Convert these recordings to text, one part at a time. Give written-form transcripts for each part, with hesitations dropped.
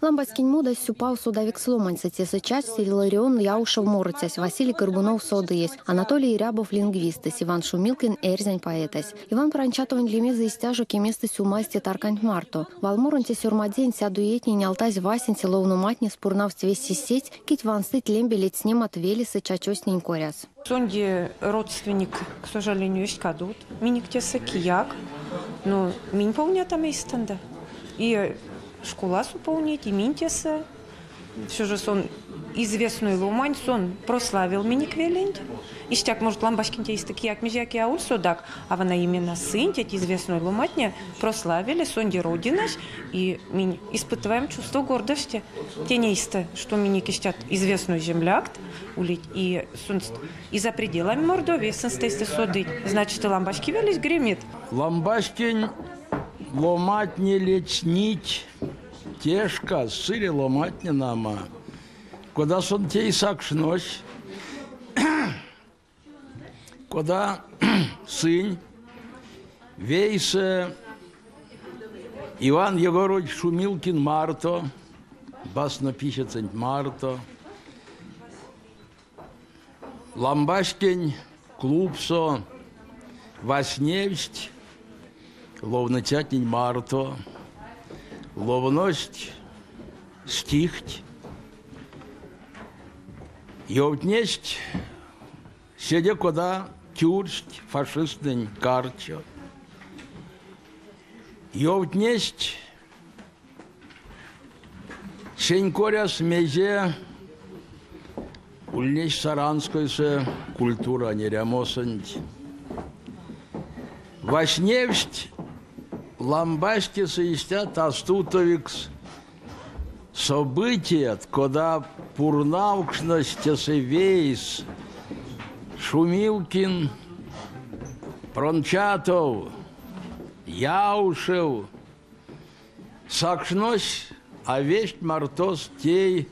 Ламбаськін мудась сюпав судавік сломанця, тесачась Іларіон Яушев морицясь, Василий Карбунов содыясь, Анатолий Рябов лингвистась, Иван Шумилкин эрзянь поэтась. Иван Пранчатован лемеза истяжу кеместась умасти таркант марто. Валмуронте сюрмадень сядуетни нялтась Васенте ловну матни спурнавst весь сеть, кить вансыть лембелить с ним от велисы чачоснень коряс. Сонде родственник, к сожалению, есть кадут. Миник теса кияк, но мин полня там есть станда. И школа суполнить, и минтеса. Все же сон известную лумань, сон прославил миник веленди. И штяк, может, ламбашкин есть такие, как межяки ауль судак, а вона именно сын, тетя известную луматня, прославили, сонди родинаш, и мы испытываем чувство гордости. Те нейсты, что миник ищат известную земляк, улить, и за пределами Мордовии, сенстейсты судить, значит, и ламбашки велись гремит. Ламбашкин ломатни лечнить, тежка, сыре ломатни нама. Куда сон те сакшнось, куда сын, вейсе Иван Егорович Шумилкин Марто, басно пишется Марто, Ламбашкин Клубсо, Васневсть, ловночатень Марто, ловность стихть, Йовтнесть, сиде куда тюрсть, фашистный карчо. Йовтнесть, сенькоря смезе, ульнесть саранскойся, культура нерямосанить. Вашневсть, ламбашки соистят астутовикс, события, когда пурнаукшность вейс, Шумилкин, Прончатов, Яушев, сакшнось, а весть мартос тей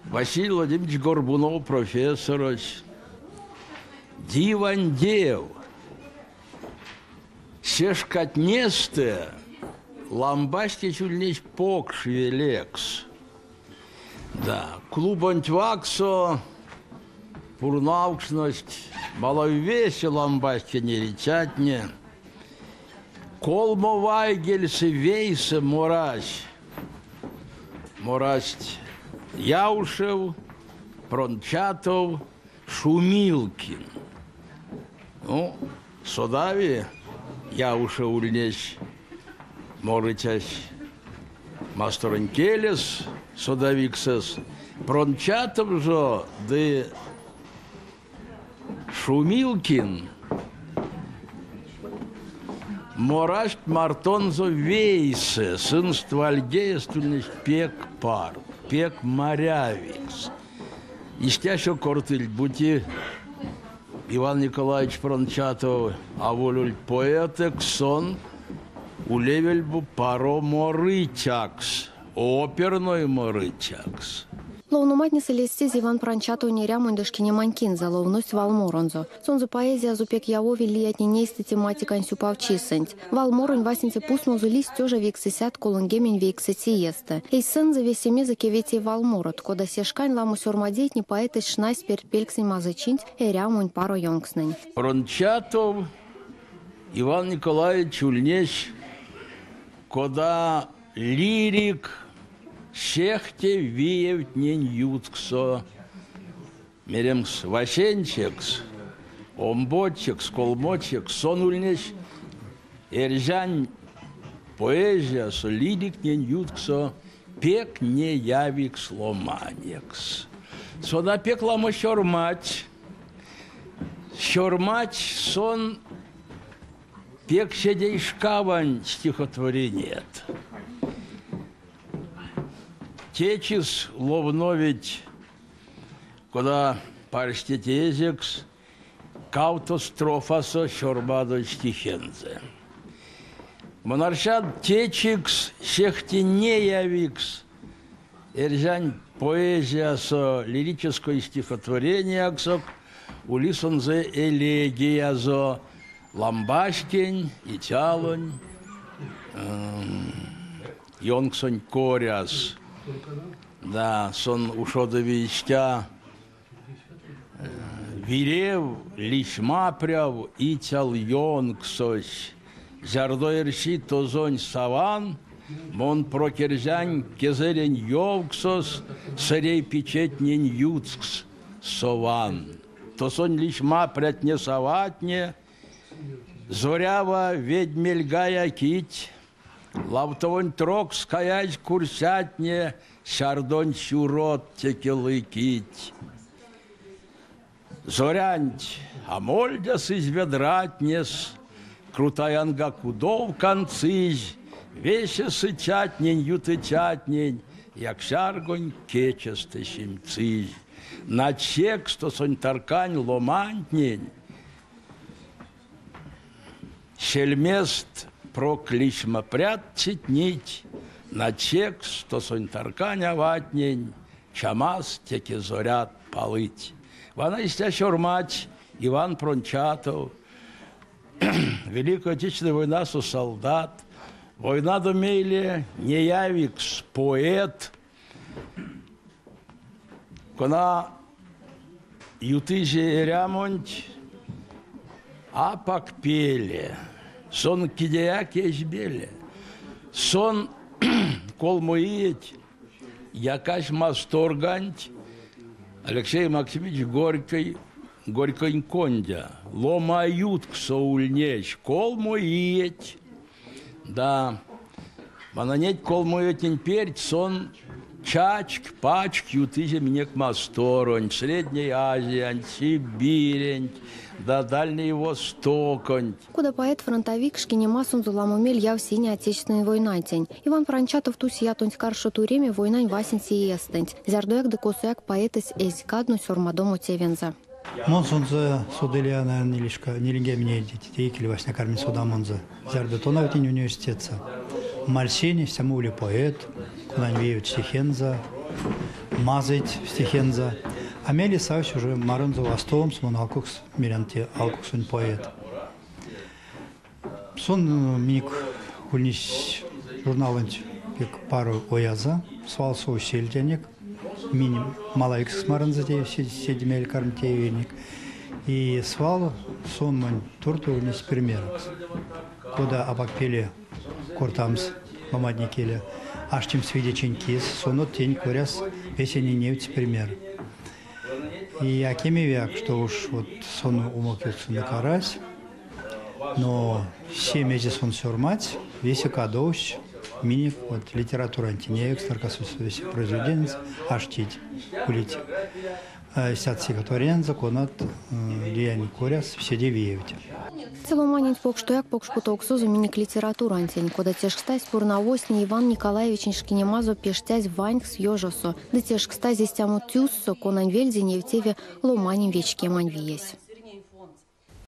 Василий Владимирович Горбунов, профессорович, дивандев, сешкатнесте, ламбашки чульнись покшвелекс. Да, клубонтваксо, пурнаукшность, маловесе ламбашки не речатне, колмовайгельсы вейсы морась, морасть Яушев, Прончатов, Шумилкин. Ну, содави Яушев ульнесь, морычась, масторенкелес, содавиксес, Прончатов же, да Шумилкин, морашт мартонзо вейсе, сын ствальгеестульный пек пар, пек морявикс. Истящо кортыль бути Иван Николаевич Прончатов, а волюль поэтек сон улевельбу паро морычакс, оперной морычакс. Ловнуматни селестез Иван Пранчатов не рямундышки не манькин за ловность Валморонзо. Сонзу поэзия зупек явови лиять не нейсты тематика сюпавчисэнть. Валморон васенте пусмозу лист тёжа вексесят колунгемень вексесиеста. Эй сын за весеми за кевети Валморот, кода сешкань ламу сюрмадеть не поэтыш шнайс перпельксень мазычинть и рямунь паро йонгснэнь. Прончатов Иван Николаевич ульнесь, кода лирик Шехте виев нень ютксо, меремс васенчекс, омботчекс, колмотчекс, сон ульнесь, эржань поэзия со лирик нень ютксо, пек не явикс ломанекс. Сода пек ламо щормать сон пек седей шкавань стихотворениет. Течис ловновить, когда парстетезекс, каутострофасо щорбадо стихензе. Монаршат течикс, шехтинеявикс, эржань поэзия со лирическое стихотворение аксок, улисонзе элегия зо ламбашкин и тялонь, йонгсон коряс. Да, сон ушодовичтя вирев, лишма пряв, и тял йонгсось. Зардоерши тозонь саван, мон прокерзянь кезерень йовксос, сырей печетнень юцкс сован. Тозонь лишма прят не саватне, зорява ведьмельгая кить, лавтовонь трок скаять курсятне, шардонь щурот текелы кить. Зорянь, а мольдяс из ведратнес, крутаянга кудов концизь, веще сычатнень, ютычатнень, як шаргонь кечестыщем цизь. На чек, что сонь таркань ломантнень, шельмест проклишма прятчить нить, на чек, что сонь таркань аватнень, чамас теки зорят полыть. Вана истящор мать Иван Прончатов, Великая Отечественная война со солдат, война до мейле не явикс поэт, кона ютыже рямонть, а пак пеле, сон кидея кешбеле, сон кол моить, якась масторганть, Алексей Максимович Горький кондя, ломают к соульнечь, кол моить, да, мананеть кол моетень перь, сон чачк, пачк, ютыже мне к масторонь, Средней Азии, Сибирень, да Дальний Восток. Куда поэт-фронтовик шкинемаsun зуламумель яв сине отечественной войнайтень. Иван Пранчатов тусь ятонь скаршу туреме войнань васень сиестенть. Зярдуяк да косуяк поэтес эзикадну сёрмадому тевенза. Монсунза суделяна нелишка нелинге мне детей кили васня карми суда монза. Зярдутона в университетса. Мальсини самули поэт, кунань веют стихенза, мазать стихенза. Амели савич уже марунзу вастом смон алкукс миранте алкуксун поэт. Сон мик хульнись журналанч как пару ояза, свал свой сельденек, миним малайкс марунза седемель кармтеевник. И свал сон мань торту хульнись примеракс. Куда абакпеле кортамс мамадникеле. Аж чем свидеченькис, сонот тень куряс весенний невц пример. И акимевяк, что уж вот сон умокился на карась, но 7 месяцев он сёрмать, весь кадовщ, мини вот литература антинеек, старкасус весь произведенец, аж тить, кулить. Сят сикатуарен законат лияни коряс, все девиевти. Целоманин покштуяк покшпутоксу заменик литература антень, куда тешкстась пурнавосни Иван Николаевич Шкинемазу пештязь ванькс ёжосу, да тешкстась здесь тяму тюссо, конань вельзи невтеве ломанин вечке маньвиесь.